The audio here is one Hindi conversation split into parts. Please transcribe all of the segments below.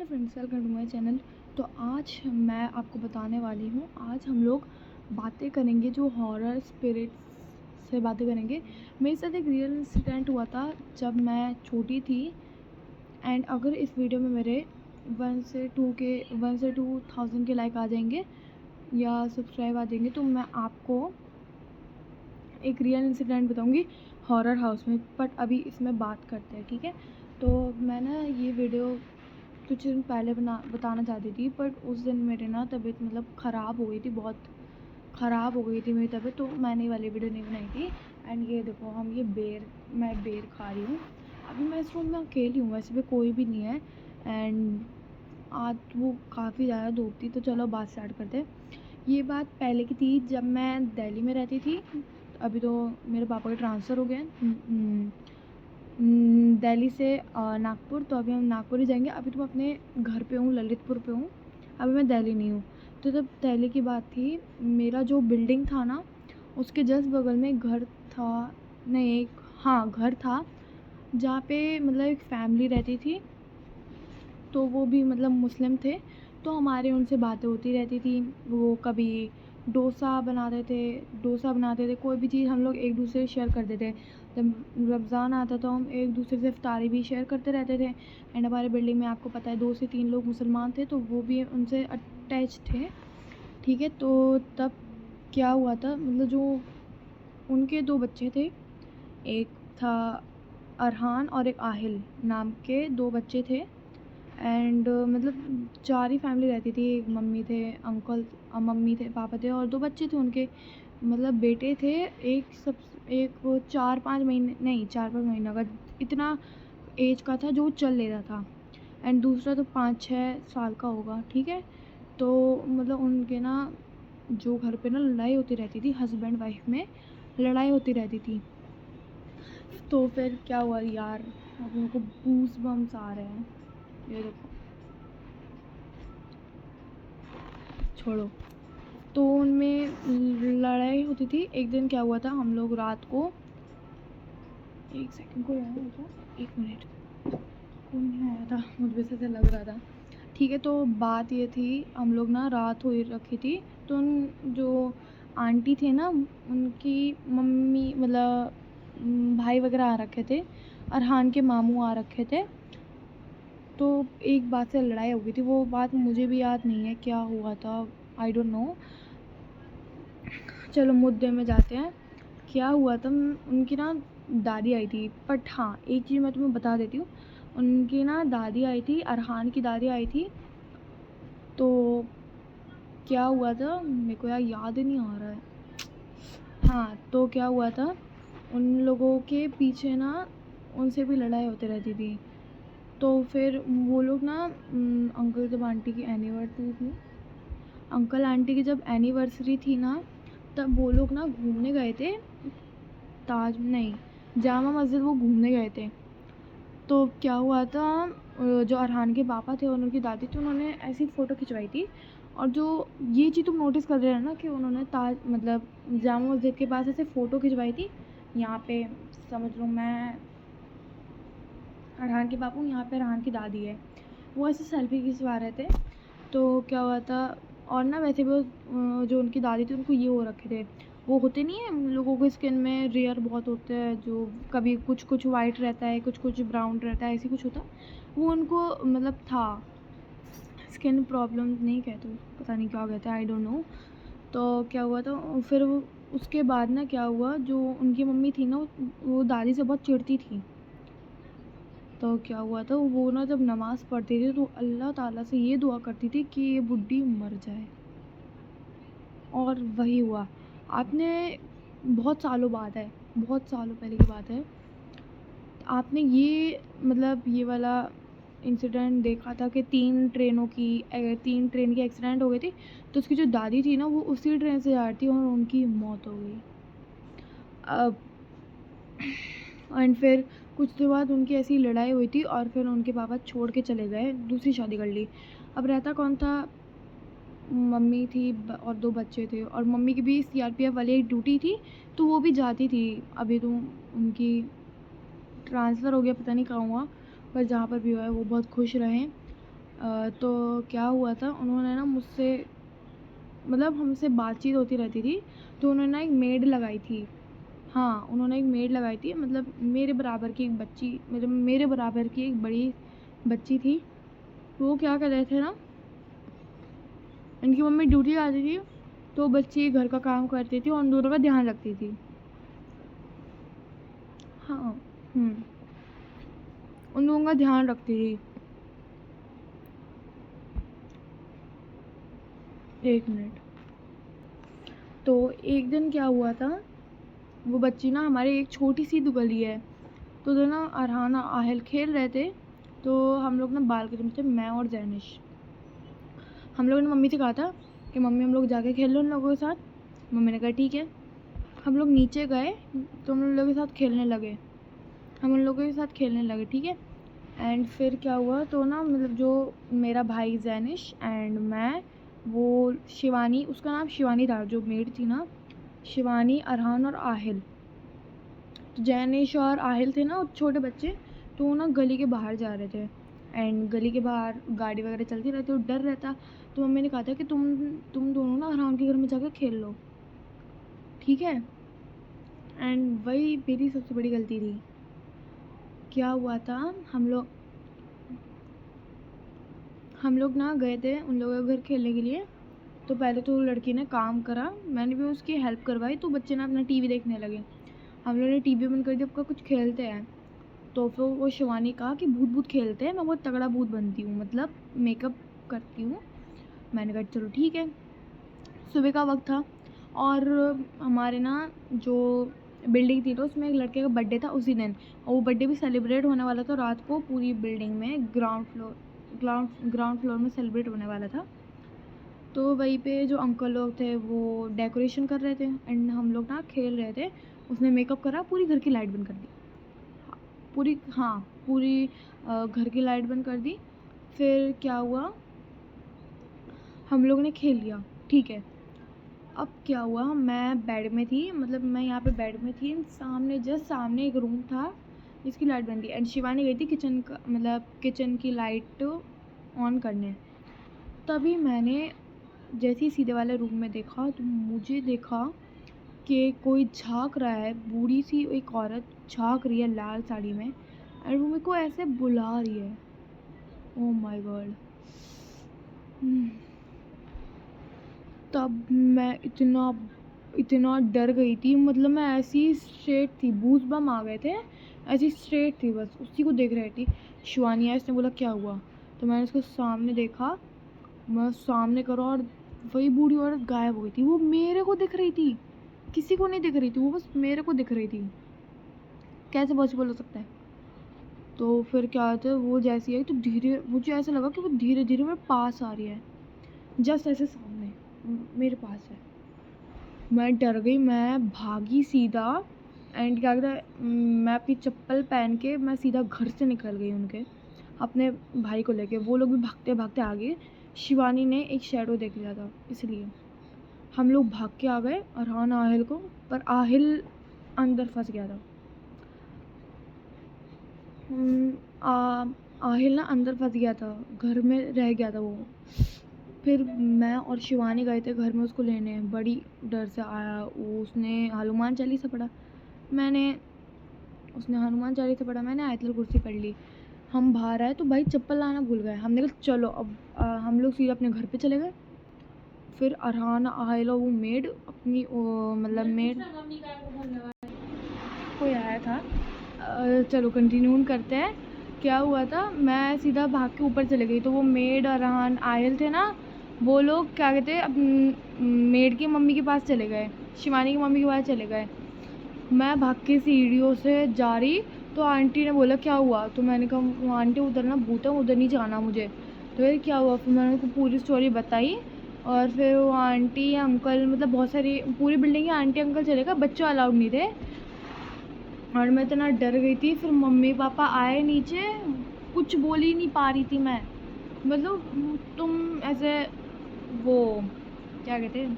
Hello friends, welcome to my channel. तो आज मैं आपको बताने वाली हूँ, आज हम लोग बातें करेंगे जो हॉरर स्पिरिट्स से बातें करेंगे। मेरे साथ एक रियल इंसिडेंट हुआ था जब मैं छोटी थी। एंड अगर इस वीडियो में मेरे 1 से 2,000 के लाइक आ जाएंगे या सब्सक्राइब आ जाएंगे तो मैं आपको एक रियल इंसिडेंट बताऊंगी हॉरर हाउस में। बट अभी इसमें बात करते हैं, ठीक है। तो मैं ना ये वीडियो कुछ दिन पहले बताना चाहती थी, बट उस दिन मेरे ना तबीयत मतलब ख़राब हो गई थी, बहुत ख़राब हो गई थी मेरी तबीयत, तो मैंने वाली वीडियो नहीं बनाई थी। एंड ये देखो, मैं बेर खा रही हूँ। अभी मैं इस रूम में अकेली हूँ, वैसे भी कोई भी नहीं है। एंड आज वो काफ़ी ज़्यादा धूप थी, तो चलो बात स्टार्ट करते हैं। ये बात पहले की थी जब मैं दिल्ली में रहती थी। अभी तो मेरे पापा का ट्रांसफ़र हो गया दिल्ली से नागपुर, तो अभी हम नागपुर ही जाएंगे। अभी तो मैं अपने घर पे हूँ, ललितपुर पे हूँ। अभी मैं दिल्ली नहीं हूँ। तो जब दिल्ली की बात थी, मेरा जो बिल्डिंग था ना, उसके जस्ट बगल में घर था, नहीं हाँ घर था, जहाँ पे मतलब एक फैमिली रहती थी। तो वो भी मतलब मुस्लिम थे, तो हमारे उनसे बातें होती रहती थी। वो कभी डोसा बनाते थे, कोई भी चीज़ हम लोग एक दूसरे से शेयर करते थे। जब रमज़ान आता तो हम एक दूसरे से इफ्तारी भी शेयर करते रहते थे। एंड हमारे बिल्डिंग में आपको पता है 2 से 3 लोग मुसलमान थे, तो वो भी उनसे अटैच थे, ठीक है। तो तब क्या हुआ था, मतलब जो उनके 2 बच्चे थे, एक था अरहान और एक आहिल नाम के 2 बच्चे थे। एंड मतलब 4 ही फैमिली रहती थी। एक मम्मी थे, मम्मी थे, पापा थे और 2 बच्चे थे उनके, मतलब बेटे थे। एक वो 4-5 महीने, नहीं 4-5 महीना का इतना एज का था जो चल ले रहा था। एंड दूसरा तो 5-6 साल का होगा, ठीक है। तो मतलब उनके ना जो घर पे ना लड़ाई होती रहती थी, हस्बैंड वाइफ में लड़ाई होती रहती थी। तो फिर क्या हुआ यार, अब उनको गूज़ बम्स आ रहे हैं, ये देखो, छोड़ो। तो उनमें लड़ाई होती थी। एक दिन क्या हुआ था, हम लोग रात को, एक सेकंड, कोई आया था, 1 मिनट, कोई नहीं आया था, मुझे से लग रहा था, ठीक है। तो बात ये थी, हम लोग ना रात हो रखी थी, तो उन जो आंटी थे ना, उनकी मम्मी मतलब भाई वगैरह आ रखे थे, अरहान के मामू आ रखे थे। तो एक बात से लड़ाई हो गई थी, वो बात मुझे भी याद नहीं है क्या हुआ था, आई डोंट नो। चलो मुद्दे में जाते हैं। क्या हुआ था, उनकी ना दादी आई थी। बट हाँ, एक चीज़ मैं तुम्हें बता देती हूँ, उनकी ना दादी आई थी, अरहान की दादी आई थी। तो क्या हुआ था, मेरे को यार याद ही नहीं आ रहा है। हाँ, तो क्या हुआ था, उन लोगों के पीछे ना उनसे भी लड़ाई होती रहती थी। तो फिर वो लोग ना अंकल जब आंटी की एनिवर्सरी थी, अंकल आंटी की जब एनिवर्सरी थी ना, तब वो लोग ना घूमने गए थे, ताज नहीं, जामा मस्जिद वो घूमने गए थे। तो क्या हुआ था, जो अरहान के पापा थे और उनकी दादी थी, उन्होंने ऐसी फ़ोटो खिंचवाई थी। और जो ये चीज़ तुम नोटिस कर रहे हो ना कि उन्होंने ताज मतलब जामा मस्जिद के पास ऐसे फ़ोटो खिंचवाई थी। यहाँ पे समझ लो मैं अरहान के पापा हूँ, यहाँ पे अरहान की दादी है, वो ऐसे सेल्फी खिंचवा रहे थे। तो क्या हुआ था, और ना वैसे भी वो जो उनकी दादी थी, उनको ये हो रखे थे, वो होते नहीं है लोगों के स्किन में रेयर बहुत होते हैं, जो कभी कुछ कुछ वाइट रहता है, कुछ कुछ ब्राउन रहता है, ऐसी कुछ होता, वो उनको मतलब था। स्किन प्रॉब्लम नहीं कहते उसको, पता नहीं क्या कहते हैं, आई डोंट नो। तो क्या हुआ था फिर वो, उसके बाद ना क्या हुआ, जो उनकी मम्मी थी ना, वो दादी से बहुत चिढ़ती थी। तो क्या हुआ था, वो ना जब नमाज़ पढ़ती थी तो अल्लाह ताला से ये दुआ करती थी कि ये बुड्ढी मर जाए, और वही हुआ। आपने बहुत सालों बाद है, बहुत सालों पहले की बात है, आपने ये मतलब ये वाला इंसिडेंट देखा था कि 3 ट्रेन की एक्सीडेंट हो गई थी। तो उसकी जो दादी थी ना, वो उसी ट्रेन से जा रही थी और उनकी मौत हो गई। अब एंड फिर कुछ देर बाद उनकी ऐसी लड़ाई हुई थी और फिर उनके पापा छोड़ के चले गए, दूसरी शादी कर ली। अब रहता कौन था, मम्मी थी और 2 बच्चे थे, और मम्मी की भी सीआरपीएफ वाली एक ड्यूटी थी, तो वो भी जाती थी। अभी तो उनकी ट्रांसफ़र हो गया, पता नहीं कहाँ हुआ, पर जहाँ पर भी हुआ है वो बहुत खुश रहें। तो क्या हुआ था, उन्होंने ना मुझसे मतलब हमसे बातचीत होती रहती थी, तो उन्होंने ना एक मेड लगाई थी। हाँ, उन्होंने एक मेड लगाई थी, मतलब मेरे बराबर की एक बच्ची, मेरे बराबर की एक बड़ी बच्ची थी। वो क्या कर रहे थे ना, इनकी मम्मी ड्यूटी जाती थी, तो बच्ची घर का काम करती थी और उन दोनों का ध्यान रखती थी। हाँ। उन लोगों का ध्यान रखती थी। एक मिनट। तो एक दिन क्या हुआ था, वो बच्ची ना, हमारे एक छोटी सी गली है, तो जो ना अरहान और आहिल खेल रहे थे, तो हम लोग ना बालकनी में थे, मैं और जैनिश। हम लोगों ने मम्मी से कहा था कि मम्मी हम लोग जाके खेल लो उन लोगों के साथ। मम्मी ने कहा ठीक है। हम लोग नीचे गए, तो हम उन लोगों के साथ खेलने लगे। ठीक है। एंड फिर क्या हुआ, तो ना मतलब जो मेरा भाई जैनिश एंड मैं, वो शिवानी, उसका नाम शिवानी था जो मेड थी ना, शिवानी, अरहान और आहिल। तो जैनिश और आहिल थे ना छोटे बच्चे, तो वो ना गली के बाहर जा रहे थे, एंड गली के बाहर गाड़ी वगैरह चलती रहती, और डर रहता। तो मम्मी ने कहा था कि तुम दोनों ना अरहान के घर में जाकर खेल लो, ठीक है। एंड वही मेरी सबसे बड़ी गलती थी। क्या हुआ था, हम लोग ना गए थे उन लोगों के घर खेलने के लिए। तो पहले तो लड़की ने काम करा, मैंने भी उसकी हेल्प करवाई, तो बच्चे ना अपना टीवी देखने लगे। हम लोगों ने टीवी बंद कर दिया, आपका कुछ खेलते हैं। तो फिर वो शिवानी कहा कि भूत भूत खेलते हैं, मैं बहुत तगड़ा भूत बनती हूँ, मतलब मेकअप करती हूँ। मैंने कहा चलो ठीक है। सुबह का वक्त था, और हमारे ना जो बिल्डिंग थी, तो उसमें एक लड़के का बर्थडे था उसी दिन, और वो बर्थडे भी सेलिब्रेट होने वाला था रात को, पूरी बिल्डिंग में ग्राउंड फ्लोर में सेलिब्रेट होने वाला था। तो वहीं पे जो अंकल लोग थे वो डेकोरेशन कर रहे थे, एंड हम लोग ना खेल रहे थे। उसने मेकअप करा, पूरी घर की लाइट बंद कर दी, पूरी घर की लाइट बंद कर दी। फिर क्या हुआ, हम लोग ने खेल लिया, ठीक है। अब क्या हुआ, मैं बेड में थी, मतलब मैं यहाँ पे बेड में थी, सामने जस्ट सामने एक रूम था जिसकी लाइट बंद थी, एंड शिवानी गई थी किचन की लाइट ऑन करने। तभी मैंने जैसे ही सीधे वाले रूम में देखा, तो मुझे देखा कि कोई झांक रहा है, बूढ़ी सी एक औरत झांक रही है लाल साड़ी में, एंड वो मेरे को ऐसे बुला रही है। Oh my God. तब मैं इतना डर गई थी, मतलब मैं ऐसी स्ट्रेट थी, बूज बम आ गए थे, ऐसी स्ट्रेट थी, बस उसी को देख रही थी। शिवानी आया, इसने बोला क्या हुआ, तो मैंने उसको सामने देखा, मैं सामने करा, और वही बूढ़ी औरत गायब हो गई थी। वो मेरे को दिख रही थी, किसी को नहीं दिख रही थी, वो बस मेरे को दिख रही थी। कैसे पॉसिबल हो सकता है। तो फिर क्या होता है, वो जैसी आई तो धीरे, मुझे ऐसा लगा कि वो धीरे धीरे मेरे पास आ रही है, जस्ट ऐसे सामने मेरे पास है। मैं डर गई, मैं भागी सीधा, एंड क्या कहता है, मैं अपनी चप्पल पहन के मैं सीधा घर से निकल गई उनके, अपने भाई को लेके। वो लोग भी भागते भागते आ गए। शिवानी ने एक शैडो देख लिया था, इसलिए हम लोग भाग के आ गए अरहान आहिल को, पर आहिल अंदर फंस गया था। आहिल ना अंदर फंस गया था, घर में रह गया था वो। फिर मैं और शिवानी गए थे घर में उसको लेने, बड़ी डर से आया वो, उसने हनुमान चालीसा पढ़ा, मैंने आयतुल कुर्सी पढ़ ली। हम बाहर आए तो भाई चप्पल लाना भूल गए, हमने कहा चलो अब हम लोग सीधे अपने घर पे चले गए। फिर अरहान आहिल और वो मेड अपनी मतलब मेड कोई आया था। चलो कंटिन्यू करते हैं। क्या हुआ था, मैं सीधा भाग के ऊपर चले गई, तो वो मेड और अरहान आहिल थे ना, वो लोग क्या कहते हैं, मेड की मम्मी के पास चले गए, शिवानी की मम्मी के पास चले गए। मैं भाग के सीढ़ियों से जा रही, तो आंटी ने बोला क्या हुआ, तो मैंने कहा आंटी उधर ना भूत है, उधर नहीं जाना मुझे। तो फिर क्या हुआ, फिर मैंने उनको पूरी स्टोरी बताई, और फिर वो आंटी अंकल, मतलब बहुत सारी पूरी बिल्डिंग के आंटी अंकल चले गए, बच्चे अलाउड नहीं थे, और मैं इतना डर गई थी। फिर मम्मी पापा आए नीचे, कुछ बोल ही नहीं पा रही थी मैं, मतलब तुम ऐसे वो क्या कहते हैं,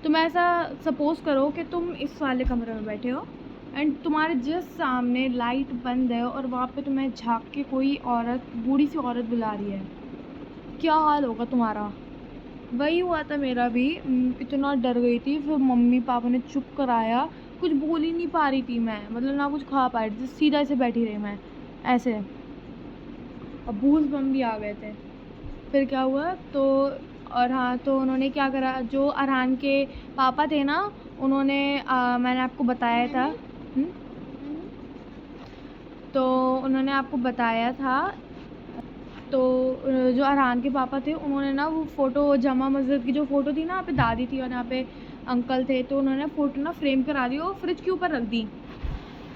तुम ऐसा सपोज करो कि तुम इस वाले कमरे में बैठे हो, एंड तुम्हारे जस्ट सामने लाइट बंद है, और वहाँ पे तुम्हें झांक के कोई औरत, बूढ़ी सी औरत बुला रही है, क्या हाल होगा तुम्हारा। वही हुआ था मेरा भी। इतना डर गई थी, फिर मम्मी पापा ने चुप कराया। कुछ बोल ही नहीं पा रही थी मैं, मतलब ना कुछ खा पा रही थी, सीधा ऐसे बैठी रही मैं ऐसे। अब गूज़ बम्प भी आ गए थे। फिर क्या हुआ तो, और हाँ, तो उन्होंने क्या करा, जो अरहान के पापा थे ना, उन्होंने मैंने आपको बताया था। तो उन्होंने आपको बताया था, तो जो अरहान के पापा थे उन्होंने ना वो फ़ोटो, जमा मस्जिद की जो फ़ोटो थी ना, यहाँ पे दादी थी और यहाँ पे अंकल थे, तो उन्होंने फ़ोटो ना फ्रेम करा दी और फ्रिज के ऊपर रख दी।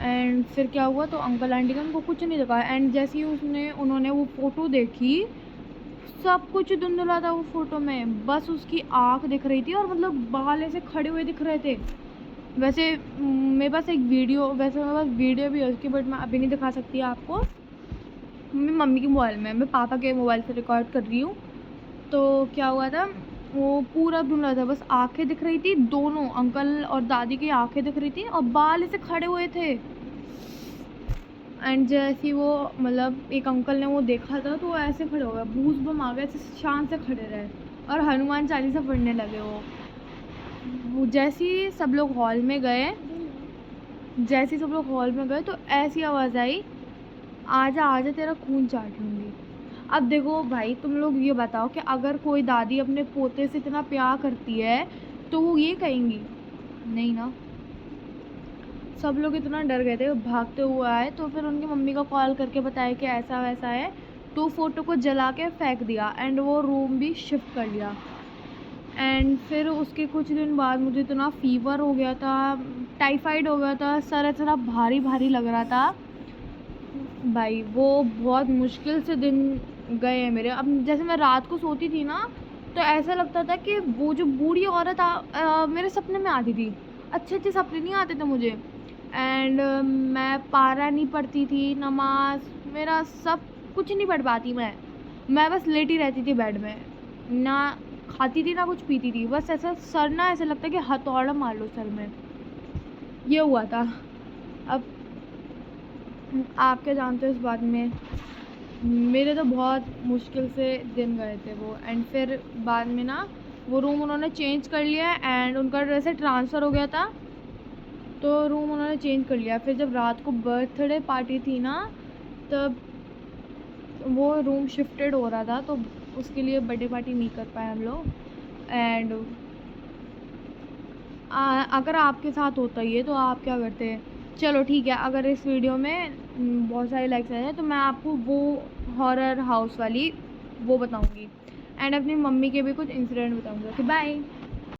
एंड फिर क्या हुआ, तो अंकल आंटी का उनको कुछ नहीं दिखा। एंड जैसे ही उन्होंने वो फ़ोटो देखी, सब कुछ धुंधला था वो फ़ोटो में, बस उसकी आँख दिख रही थी और मतलब बाल ऐसे खड़े हुए दिख रहे थे। वैसे मेरे पास वीडियो भी है उसकी, बट मैं अभी नहीं दिखा सकती आपको। मम्मी के मोबाइल में, मैं पापा के मोबाइल से रिकॉर्ड कर रही हूँ। तो क्या हुआ था, वो पूरा धुंधला था, बस आँखें दिख रही थी, दोनों अंकल और दादी की आँखें दिख रही थी और बाल ऐसे खड़े हुए थे। एंड जैसे ही वो, मतलब एक अंकल ने वो देखा था तो वो ऐसे खड़े हो गए, बूझ बम आ गए, ऐसे शान से खड़े रहे और हनुमान चालीसा पढ़ने लगे। वो जैसे ही सब लोग हॉल में गए, तो ऐसी आवाज़ आई, आजा आजा तेरा खून चाट लूँगी। अब देखो भाई, तुम लोग ये बताओ कि अगर कोई दादी अपने पोते से इतना प्यार करती है तो वो ये कहेंगी? नहीं ना। सब लोग इतना डर गए थे, भागते हुए आए, तो फिर उनकी मम्मी को कॉल करके बताया कि ऐसा वैसा है, तो फ़ोटो को जला के फेंक दिया एंड वो रूम भी शिफ्ट कर लिया। एंड फिर उसके कुछ दिन बाद मुझे इतना फ़ीवर हो गया था, टाइफाइड हो गया था, सर इतना भारी भारी लग रहा था भाई। वो बहुत मुश्किल से दिन गए हैं मेरे। अब जैसे मैं रात को सोती थी ना, तो ऐसा लगता था कि वो जो बूढ़ी औरत मेरे सपने में आती थी। अच्छे अच्छे सपने नहीं आते थे मुझे। एंड मैं पारा नहीं पढ़ती थी, नमाज, मेरा सब कुछ नहीं पढ़ पाती मैं बस लेटी रहती थी बेड में, ना खाती थी ना कुछ पीती थी, बस ऐसा सर ना ऐसा लगता है कि हथौड़ा मार लो सर में। ये हुआ था। अब आप क्या जानते हो इस बात में? मेरे तो बहुत मुश्किल से दिन गए थे वो। एंड फिर बाद में ना वो रूम उन्होंने चेंज कर लिया एंड उनका वैसे ट्रांसफ़र हो गया था, तो रूम उन्होंने चेंज कर लिया। फिर जब रात को बर्थडे पार्टी थी ना, तब वो रूम शिफ्टेड हो रहा था, तो उसके लिए बर्थडे पार्टी नहीं कर पाए हम लोग। एंड अगर आपके साथ होता ये तो आप क्या करते? चलो ठीक है, अगर इस वीडियो में बहुत सारे लाइक्स आए हैं तो मैं आपको वो हॉरर हाउस वाली वो बताऊंगी एंड अपनी मम्मी के भी कुछ इंसिडेंट बताऊंगी। Okay bye.